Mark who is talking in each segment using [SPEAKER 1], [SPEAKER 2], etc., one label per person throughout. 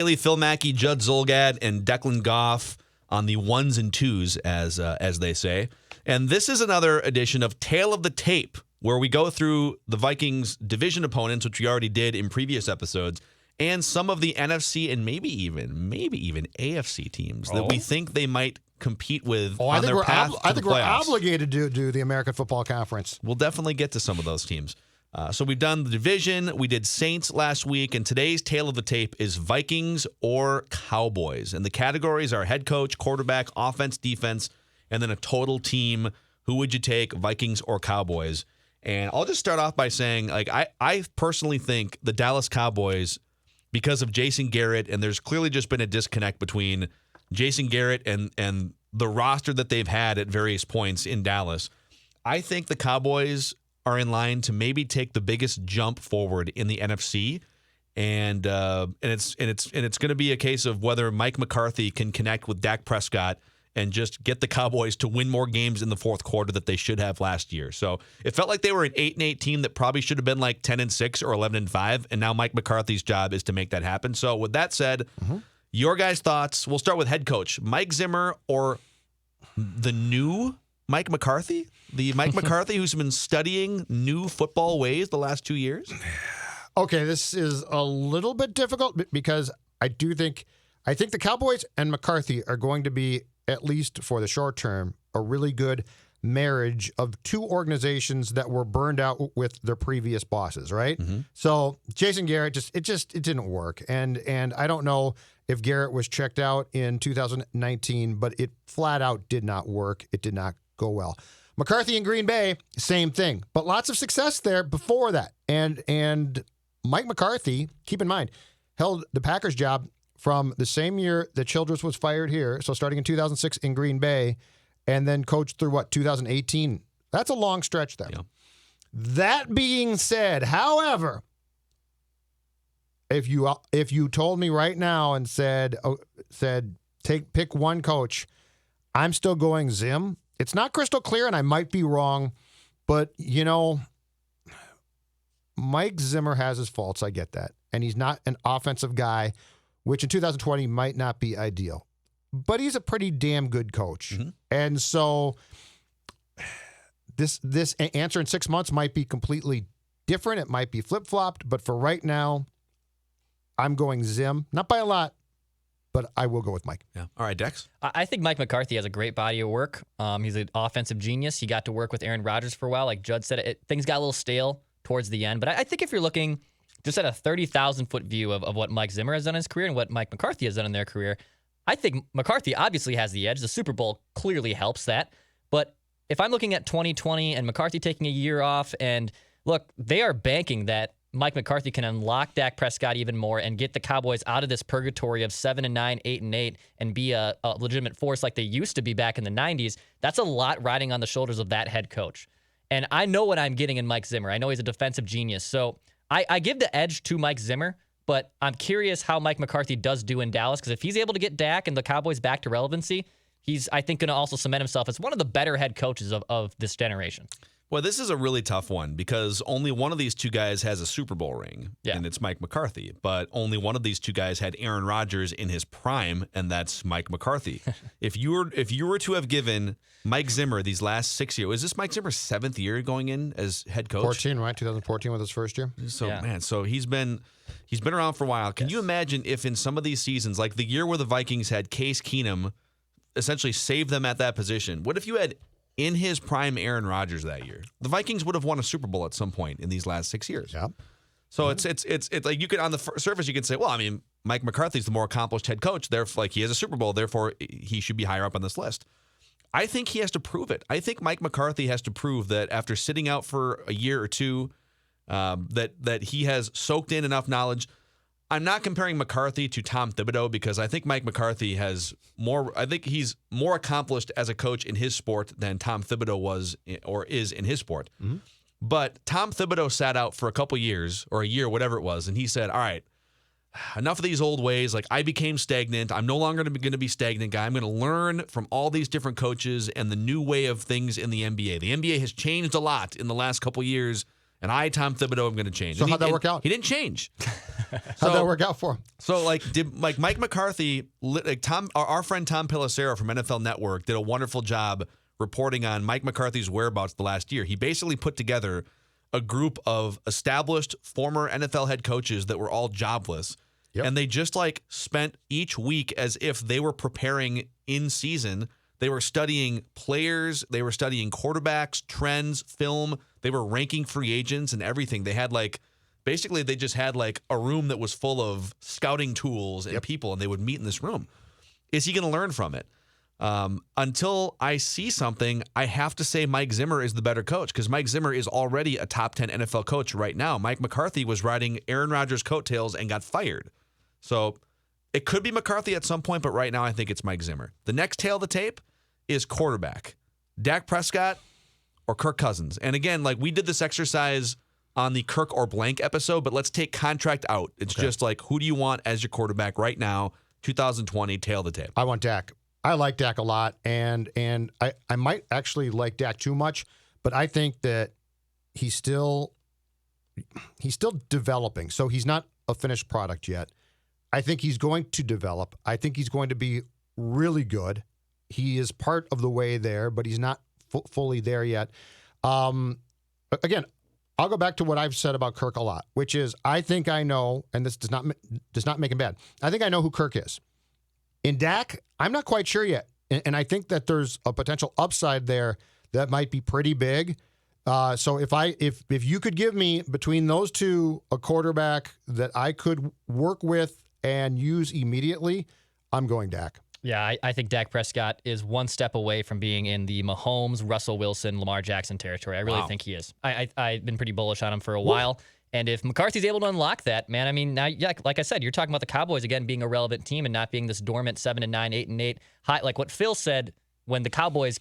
[SPEAKER 1] Phil Mackey, Judd Zulgad, and Declan Goff on the ones and twos, as they say. And this is another edition of Tale of the Tape, where we go through the Vikings division opponents, which we already did in previous episodes, and some of the NFC and maybe even AFC teams that we think they might compete with on their path to the playoffs.
[SPEAKER 2] I think we're obligated to do the American Football Conference.
[SPEAKER 1] We'll definitely get to some of those teams. So we've done the division. We did Saints last week, and today's Tale of the Tape is Vikings or Cowboys. And the categories are head coach, quarterback, offense, defense, and then a total team. Who would you take, Vikings or Cowboys? And I'll just start off by saying, like, I personally think the Dallas Cowboys, because of Jason Garrett, and there's clearly just been a disconnect between Jason Garrett and the roster that they've had at various points in Dallas. I think the Cowboys are in line to maybe take the biggest jump forward in the NFC, and it's going to be a case of whether Mike McCarthy can connect with Dak Prescott and just get the Cowboys to win more games in the fourth quarter that they should have last year. So it felt like they were an 8-8 team that probably should have been like 10-6 or 11-5, and now Mike McCarthy's job is to make that happen. So with that said, your guys' thoughts. We'll start with head coach Mike Zimmer or the new Mike McCarthy, the Mike McCarthy who's been studying new football ways the last 2 years.
[SPEAKER 2] Okay, this is a little bit difficult because I think the Cowboys and McCarthy are going to be, at least for the short term, a really good marriage of two organizations that were burned out with their previous bosses, right? So Jason Garrett it didn't work, and I don't know if Garrett was checked out in 2019, but it flat out did not work. It did not go well. McCarthy in Green Bay, same thing, but lots of success there before that. And Mike McCarthy, keep in mind, held the Packers job from the same year that Childress was fired here, so starting in 2006 in Green Bay, and then coached through 2018. That's a long stretch there. Yeah. That being said, however, if you told me right now and said pick one coach, I'm still going Zim. It's not crystal clear, and I might be wrong, but Mike Zimmer has his faults. I get that, and he's not an offensive guy, which in 2020 might not be ideal, but he's a pretty damn good coach. And so this answer in 6 months might be completely different. It might be flip-flopped, but for right now, I'm going Zim. Not by a lot, but I will go with Mike.
[SPEAKER 1] Yeah. All right, Dex?
[SPEAKER 3] I think Mike McCarthy has a great body of work. He's an offensive genius. He got to work with Aaron Rodgers for a while. Like Judd said, things got a little stale towards the end. But I think if you're looking just at a 30,000-foot view of what Mike Zimmer has done in his career and what Mike McCarthy has done in their career, I think McCarthy obviously has the edge. The Super Bowl clearly helps that. But if I'm looking at 2020 and McCarthy taking a year off, and look, they are banking that Mike McCarthy can unlock Dak Prescott even more and get the Cowboys out of this purgatory of 7-9, 8-8, and be a legitimate force like they used to be back in the 90s. That's a lot riding on the shoulders of that head coach. And I know what I'm getting in Mike Zimmer. I know he's a defensive genius. So I give the edge to Mike Zimmer, but I'm curious how Mike McCarthy does do in Dallas, because if he's able to get Dak and the Cowboys back to relevancy, he's, I think, going to also cement himself as one of the better head coaches of this generation.
[SPEAKER 1] Well, this is a really tough one because only one of these two guys has a Super Bowl ring, and it's Mike McCarthy. But only one of these two guys had Aaron Rodgers in his prime, and that's Mike McCarthy. If you were to have given Mike Zimmer these last 6 years, is this Mike Zimmer's 7th year going in as head coach?
[SPEAKER 2] 14, right? 2014 was his first year.
[SPEAKER 1] So man, so he's been around for a while. Can you imagine if in some of these seasons, like the year where the Vikings had Case Keenum essentially save them at that position, what if you had in his prime Aaron Rodgers that year? The Vikings would have won a Super Bowl at some point in these last 6 years.
[SPEAKER 2] Yeah.
[SPEAKER 1] So it's like you could, on the surface, you can say, well, I mean, Mike McCarthy's the more accomplished head coach. Therefore, like, he has a Super Bowl. Therefore, he should be higher up on this list. I think he has to prove it. I think Mike McCarthy has to prove that after sitting out for a year or two, that he has soaked in enough knowledge. I'm not comparing McCarthy to Tom Thibodeau because I think Mike McCarthy has more. I think he's more accomplished as a coach in his sport than Tom Thibodeau was or is in his sport. Mm-hmm. But Tom Thibodeau sat out for a couple years or a year, whatever it was, and he said, all right, enough of these old ways. Like, I became stagnant. I'm no longer going to be stagnant guy. I'm going to learn from all these different coaches and the new way of things in the NBA. The NBA has changed a lot in the last couple years, and I, Tom Thibodeau, am going to change.
[SPEAKER 2] So
[SPEAKER 1] And
[SPEAKER 2] how'd that work out?
[SPEAKER 1] He didn't change.
[SPEAKER 2] How'd that work out for him?
[SPEAKER 1] So did Mike McCarthy, our friend Tom Pelissero from NFL Network did a wonderful job reporting on Mike McCarthy's whereabouts the last year. He basically put together a group of established former NFL head coaches that were all jobless.
[SPEAKER 2] Yep.
[SPEAKER 1] And they just spent each week as if they were preparing in season. They were studying players, they were studying quarterbacks, trends, film. They were ranking free agents and everything. They had basically they just had a room that was full of scouting tools and people, and they would meet in this room. Is he going to learn from it? Until I see something, I have to say Mike Zimmer is the better coach, because Mike Zimmer is already a top 10 NFL coach right now. Mike McCarthy was riding Aaron Rodgers' coattails and got fired. So it could be McCarthy at some point, but right now I think it's Mike Zimmer. The next tail of the tape is quarterback. Dak Prescott or Kirk Cousins. And again, we did this exercise on the Kirk or blank episode, but let's take contract out. It's just who do you want as your quarterback right now, 2020, tail of the tape?
[SPEAKER 2] I want Dak. I like Dak a lot, and I might actually like Dak too much, but I think that he's still developing. So he's not a finished product yet. I think he's going to develop. I think he's going to be really good. He is part of the way there, but he's not fully there yet. Again, I'll go back to what I've said about Kirk a lot, which is I think I know, and this does not make him bad. I think I know who Kirk is. In Dak, I'm not quite sure yet, and I think that there's a potential upside there that might be pretty big. So if you could give me between those two a quarterback that I could work with and use immediately, I'm going Dak.
[SPEAKER 3] Yeah, I think Dak Prescott is one step away from being in the Mahomes, Russell Wilson, Lamar Jackson territory. I really think he is. I've been pretty bullish on him for a while. And if McCarthy's able to unlock that, man, I mean, now, yeah, like I said, you're talking about the Cowboys again being a relevant team and not being this dormant 7-9, 8-8 high. Like what Phil said, when the Cowboys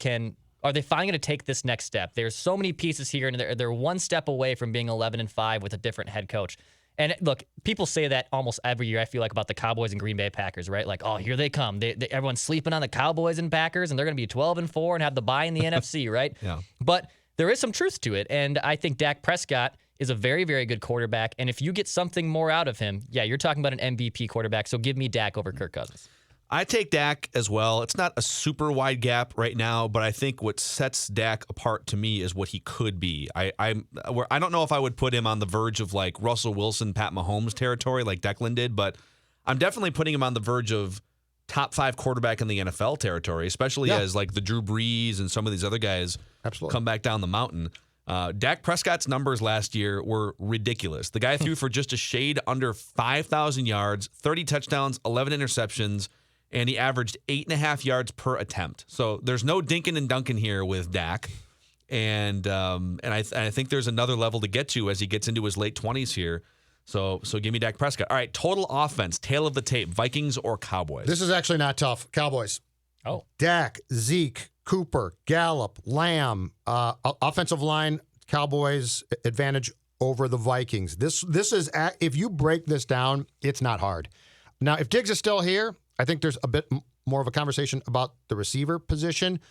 [SPEAKER 3] are they finally going to take this next step? There's so many pieces here, and they're one step away from being 11-5 with a different head coach. And look, people say that almost every year, I feel like, about the Cowboys and Green Bay Packers, right? Like, oh, here they come. Everyone's sleeping on the Cowboys and Packers, and they're going to be 12-4 and have the bye in the NFC, right?
[SPEAKER 1] Yeah.
[SPEAKER 3] But there is some truth to it, and I think Dak Prescott is a very, very good quarterback. And if you get something more out of him, yeah, you're talking about an MVP quarterback. So give me Dak over Kirk Cousins.
[SPEAKER 1] I take Dak as well. It's not a super wide gap right now, but I think what sets Dak apart to me is what he could be. I don't know if I would put him on the verge of Russell Wilson, Pat Mahomes territory like Declan did, but I'm definitely putting him on the verge of top 5 quarterback in the NFL territory, especially as the Drew Brees and some of these other guys come back down the mountain. Dak Prescott's numbers last year were ridiculous. The guy threw for just a shade under 5,000 yards, 30 touchdowns, 11 interceptions, and he averaged 8.5 yards per attempt. So there's no dinking and dunking here with Dak. And I think there's another level to get to as he gets into his late 20s here. So give me Dak Prescott. All right, total offense, tail of the tape, Vikings or Cowboys?
[SPEAKER 2] This is actually not tough. Cowboys.
[SPEAKER 3] Oh.
[SPEAKER 2] Dak, Zeke, Cooper, Gallup, Lamb, offensive line, Cowboys advantage over the Vikings. This is, if you break this down, it's not hard. Now, if Diggs is still here, I think there's a bit more of a conversation about the receiver position,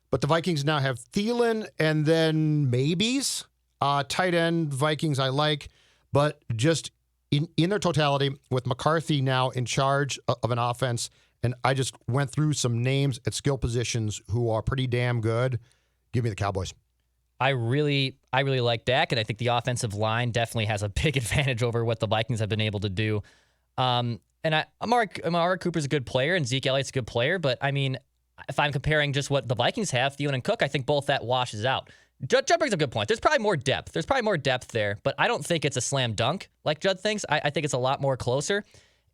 [SPEAKER 2] but the Vikings now have Thielen and then maybes. Tight end Vikings I like, but just in their totality with McCarthy now in charge of an offense, and I just went through some names at skill positions who are pretty damn good. Give me the Cowboys.
[SPEAKER 3] I really like Dak, and I think the offensive line definitely has a big advantage over what the Vikings have been able to do. And Amari Cooper's a good player, and Zeke Elliott's a good player, but I mean, if I'm comparing just what the Vikings have, Thielen and Cook, I think both that washes out. Judd brings a good point. There's probably more depth. There, but I don't think it's a slam dunk like Judd thinks. I think it's a lot more closer,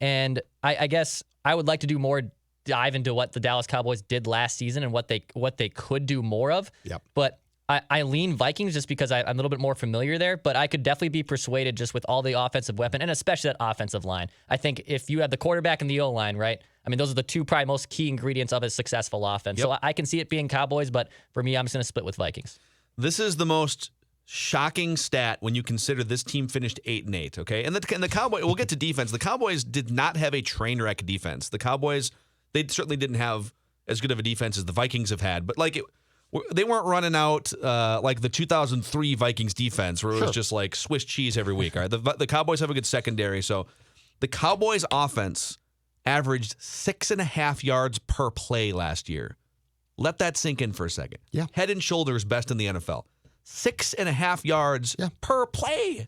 [SPEAKER 3] and I guess I would like to do more dive into what the Dallas Cowboys did last season and what they could do more of.
[SPEAKER 2] Yep.
[SPEAKER 3] But I lean Vikings just because I'm a little bit more familiar there, but I could definitely be persuaded just with all the offensive weapon and especially that offensive line. I think if you have the quarterback and the O-line, right? I mean, those are the two probably most key ingredients of a successful offense. Yep. So I can see it being Cowboys, but for me, I'm just going to split with Vikings.
[SPEAKER 1] This is the most shocking stat when you consider this team finished 8-8, okay? And the Cowboys, we'll get to defense. The Cowboys did not have a train wreck defense. The Cowboys, they certainly didn't have as good of a defense as the Vikings have had, but They weren't running out like the 2003 Vikings defense where it was just like Swiss cheese every week. All right, the Cowboys have a good secondary. So the Cowboys offense averaged 6.5 yards per play last year. Let that sink in for a second.
[SPEAKER 2] Yeah.
[SPEAKER 1] Head and shoulders best in the NFL. 6.5 yards per play.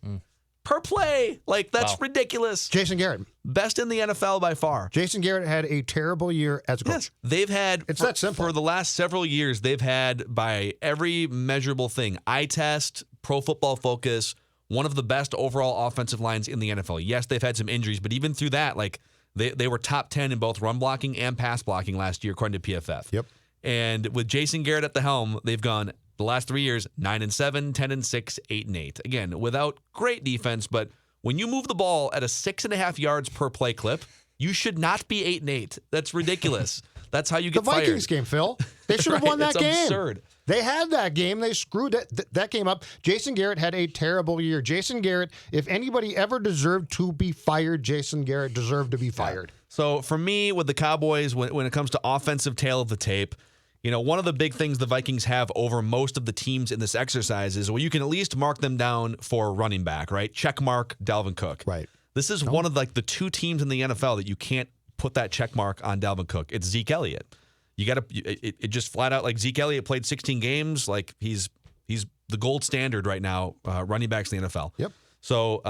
[SPEAKER 1] Per play. Like, that's ridiculous.
[SPEAKER 2] Jason Garrett.
[SPEAKER 1] Best in the NFL by far.
[SPEAKER 2] Jason Garrett had a terrible year as a coach.
[SPEAKER 1] Yes. They've had,
[SPEAKER 2] it's that simple.
[SPEAKER 1] For the last several years, they've had, by every measurable thing, eye test, Pro Football Focus, one of the best overall offensive lines in the NFL. Yes, they've had some injuries, but even through that, like, they were top 10 in both run blocking and pass blocking last year, according to PFF.
[SPEAKER 2] Yep.
[SPEAKER 1] And with Jason Garrett at the helm, they've gone the last 3 years 9-7, 10-6, 8-8. Again, without great defense, but when you move the ball at a 6.5 yards per play clip, you should not be 8-8. That's ridiculous. That's how you get fired.
[SPEAKER 2] The Vikings game, Phil. They should have won that game.
[SPEAKER 1] It's absurd.
[SPEAKER 2] They had that game. They screwed that game up. Jason Garrett had a terrible year. Jason Garrett, if anybody ever deserved to be fired, Jason Garrett deserved to be fired.
[SPEAKER 1] So for me, with the Cowboys, when it comes to offensive tail of the tape, you know, one of the big things the Vikings have over most of the teams in this exercise is, well, you can at least mark them down for running back, right? Check mark Dalvin Cook.
[SPEAKER 2] Right.
[SPEAKER 1] This is one of like the two teams in the NFL that you can't put that check mark on Dalvin Cook. It's Zeke Elliott. You got to it just flat out, like, Zeke Elliott played 16 games. Like, he's the gold standard right now, running backs in the NFL.
[SPEAKER 2] Yep.
[SPEAKER 1] So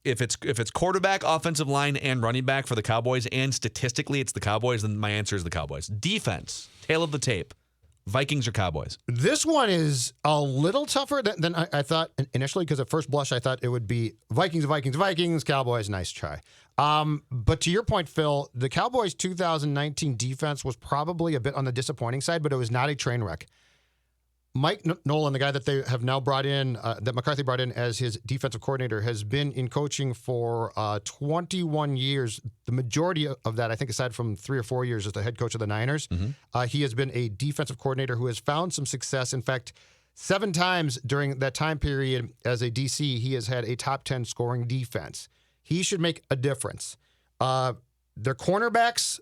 [SPEAKER 1] if it's quarterback, offensive line, and running back for the Cowboys, and statistically it's the Cowboys, then my answer is the Cowboys. Defense, tail of the tape, Vikings or Cowboys?
[SPEAKER 2] This one is a little tougher than I thought initially, because at first blush I thought it would be Vikings, Cowboys, nice try. But to your point, Phil, the Cowboys' 2019 defense was probably a bit on the disappointing side, but it was not a train wreck. Mike Nolan, the guy that they have now brought in, that McCarthy brought in as his defensive coordinator, has been in coaching for 21 years. The majority of that, I think, aside from 3 or 4 years as the head coach of the Niners, he has been a defensive coordinator who has found some success. In fact, 7 times during that time period as a DC, he has had a top 10 scoring defense. He should make a difference. Their cornerbacks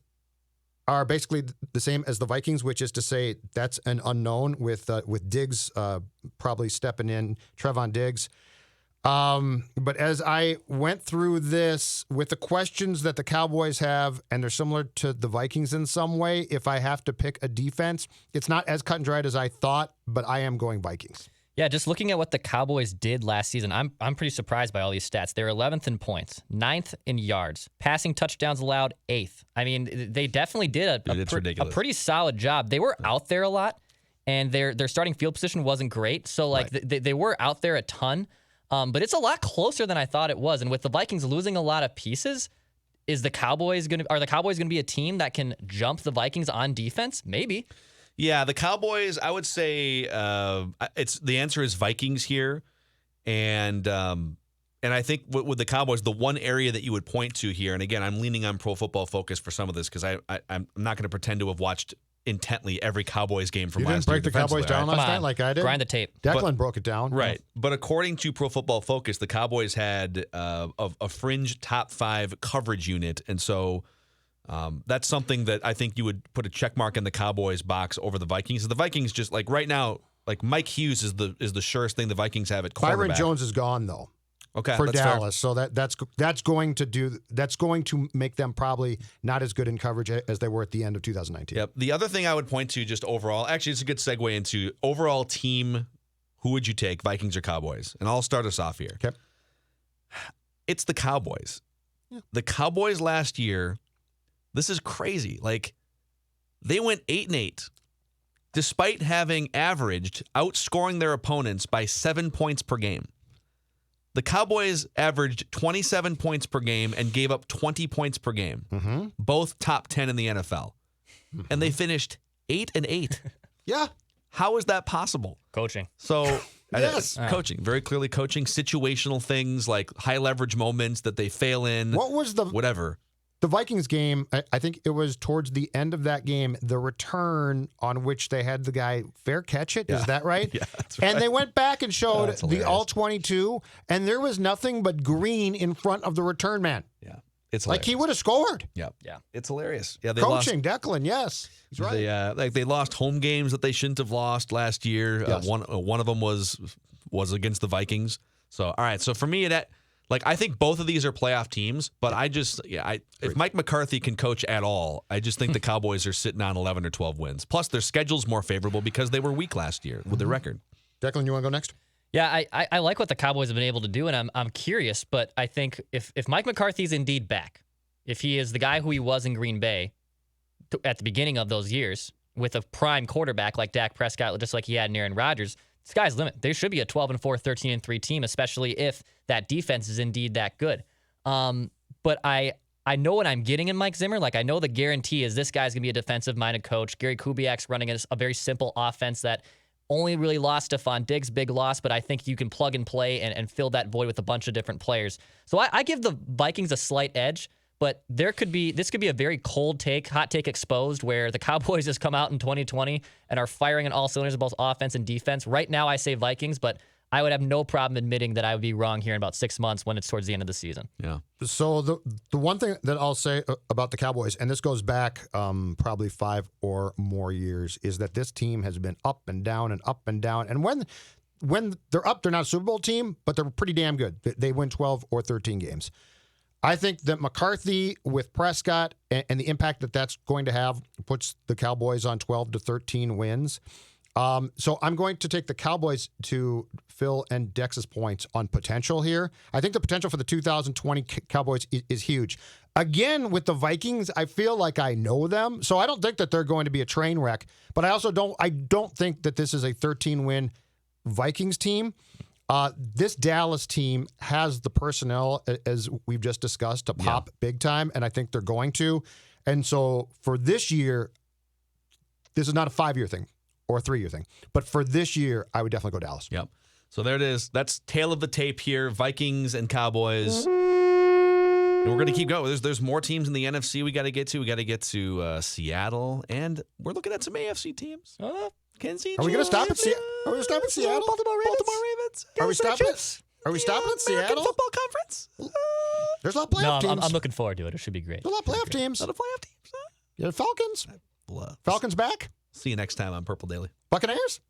[SPEAKER 2] are basically the same as the Vikings, which is to say that's an unknown with Diggs probably stepping in, Trevon Diggs. But as I went through this with the questions that the Cowboys have, and they're similar to the Vikings in some way, if I have to pick a defense, it's not as cut and dried as I thought, but I am going Vikings.
[SPEAKER 3] Yeah, just looking at what the Cowboys did last season, I'm pretty surprised by all these stats. They're 11th in points, 9th in yards, passing touchdowns allowed, 8th. I mean, they definitely did a pretty solid job. They were out there a lot, and their starting field position wasn't great. So, like, they were out there a ton, but it's a lot closer than I thought it was. And with the Vikings losing a lot of pieces, are the Cowboys going to be a team that can jump the Vikings on defense? Maybe.
[SPEAKER 1] Yeah, the Cowboys, I would say the answer is Vikings here. And I think with the Cowboys, the one area that you would point to here, and again, I'm leaning on Pro Football Focus for some of this because I'm not going to pretend to have watched intently every Cowboys game from last year.
[SPEAKER 2] You didn't break the Cowboys down last night like I did?
[SPEAKER 3] Grind the tape.
[SPEAKER 2] Declan broke it down.
[SPEAKER 1] Right. But according to Pro Football Focus, the Cowboys had a fringe top 5 coverage unit. And so that's something that I think you would put a check mark in the Cowboys box over the Vikings. The Vikings just, like, right now, like, Mike Hughes is the surest thing the Vikings have at quarterback.
[SPEAKER 2] Byron Jones is gone though.
[SPEAKER 1] Okay,
[SPEAKER 2] for
[SPEAKER 1] that's
[SPEAKER 2] Dallas,
[SPEAKER 1] fair.
[SPEAKER 2] so that's going to make them probably not as good in coverage as they were at the end of 2019.
[SPEAKER 1] Yep. The other thing I would point to, just overall, actually, it's a good segue into overall team. Who would you take, Vikings or Cowboys? And I'll start us off here.
[SPEAKER 2] Okay.
[SPEAKER 1] It's the Cowboys.
[SPEAKER 2] Yeah.
[SPEAKER 1] The Cowboys last year. This is crazy. Like, they went 8-8, despite having averaged outscoring their opponents by 7 points per game. The Cowboys averaged 27 points per game and gave up 20 points per game, both top 10 in the NFL. And they finished 8-8.
[SPEAKER 2] Yeah.
[SPEAKER 1] How is that possible?
[SPEAKER 3] Coaching.
[SPEAKER 1] So,
[SPEAKER 2] yes.
[SPEAKER 1] Coaching. Very clearly coaching. Situational things like high leverage moments that they fail in.
[SPEAKER 2] What was the
[SPEAKER 1] whatever.
[SPEAKER 2] The Vikings game, I think it was towards the end of that game, the return on which they had the guy fair catch it. Yeah. Is that right?
[SPEAKER 1] Yeah, that's right.
[SPEAKER 2] And they went back and showed the
[SPEAKER 1] hilarious.
[SPEAKER 2] all 22, and there was nothing but green in front of the return man.
[SPEAKER 1] Yeah. It's
[SPEAKER 2] like
[SPEAKER 1] hilarious.
[SPEAKER 2] he would have scored.
[SPEAKER 1] Yeah.
[SPEAKER 3] Yeah.
[SPEAKER 1] It's hilarious. Yeah, they
[SPEAKER 2] Coaching, Declan, yes. He's right.
[SPEAKER 1] They lost home games that they shouldn't have lost last year.
[SPEAKER 2] Yes.
[SPEAKER 1] One of them was against the Vikings. So all right. So for me, I think both of these are playoff teams, but if Mike McCarthy can coach at all, I just think the Cowboys are sitting on 11 or 12 wins. Plus, their schedule's more favorable because they were weak last year with their record.
[SPEAKER 2] Declan, you want to go next?
[SPEAKER 3] Yeah, I like what the Cowboys have been able to do, and I'm curious, but I think if Mike McCarthy's indeed back, if he is the guy who he was in Green Bay at the beginning of those years with a prime quarterback like Dak Prescott, just like he had in Aaron Rodgers, the sky's the limit. They should be a 12-4, 13-3 team, especially if that defense is indeed that good. But I know what I'm getting in Mike Zimmer. Like, I know the guarantee is this guy's going to be a defensive-minded coach. Gary Kubiak's running a very simple offense that only really lost Stephon Diggs, big loss, but I think you can plug and play and fill that void with a bunch of different players. So I give the Vikings a slight edge, but this could be a very hot take exposed, where the Cowboys just come out in 2020 and are firing on all cylinders, both offense and defense. Right now, I say Vikings, but I would have no problem admitting that I would be wrong here in about 6 months when it's towards the end of the season.
[SPEAKER 1] Yeah.
[SPEAKER 2] So the one thing that I'll say about the Cowboys, and this goes back probably 5 or more years, is that this team has been up and down and up and down. And when they're up, they're not a Super Bowl team, but they're pretty damn good. They win 12 or 13 games. I think that McCarthy with Prescott and the impact that that's going to have puts the Cowboys on 12 to 13 wins. So I'm going to take the Cowboys to Phil and Dex's points on potential here. I think the potential for the 2020 Cowboys is huge. Again, with the Vikings, I feel like I know them, so I don't think that they're going to be a train wreck. But I don't think that this is a 13-win Vikings team. This Dallas team has the personnel, as we've just discussed, to pop big time, and I think they're going to. And so for this year, this is not a 5-year thing or a 3-year thing. But for this year, I would definitely go Dallas.
[SPEAKER 1] Yep. So there it is. That's tail of the tape here. Vikings and Cowboys. And we're going to keep going. There's more teams in the NFC we got to get to. We got to get to Seattle, and we're looking at some AFC teams. Kenzie,
[SPEAKER 2] Are we going to stop at Seattle? Are we going to stop at Seattle?
[SPEAKER 1] Baltimore Ravens.
[SPEAKER 2] Are we stopping at? Are we stopping at
[SPEAKER 1] American
[SPEAKER 2] Seattle?
[SPEAKER 1] Football Conference.
[SPEAKER 2] There's a lot of playoff
[SPEAKER 3] No,
[SPEAKER 2] teams.
[SPEAKER 3] I'm looking forward to it. It should be great.
[SPEAKER 2] There's a lot of playoff teams.
[SPEAKER 1] Not a playoff team.
[SPEAKER 2] Yeah, Falcons.
[SPEAKER 1] Blah.
[SPEAKER 2] Falcons back.
[SPEAKER 1] See you next time on Purple Daily.
[SPEAKER 2] Buccaneers.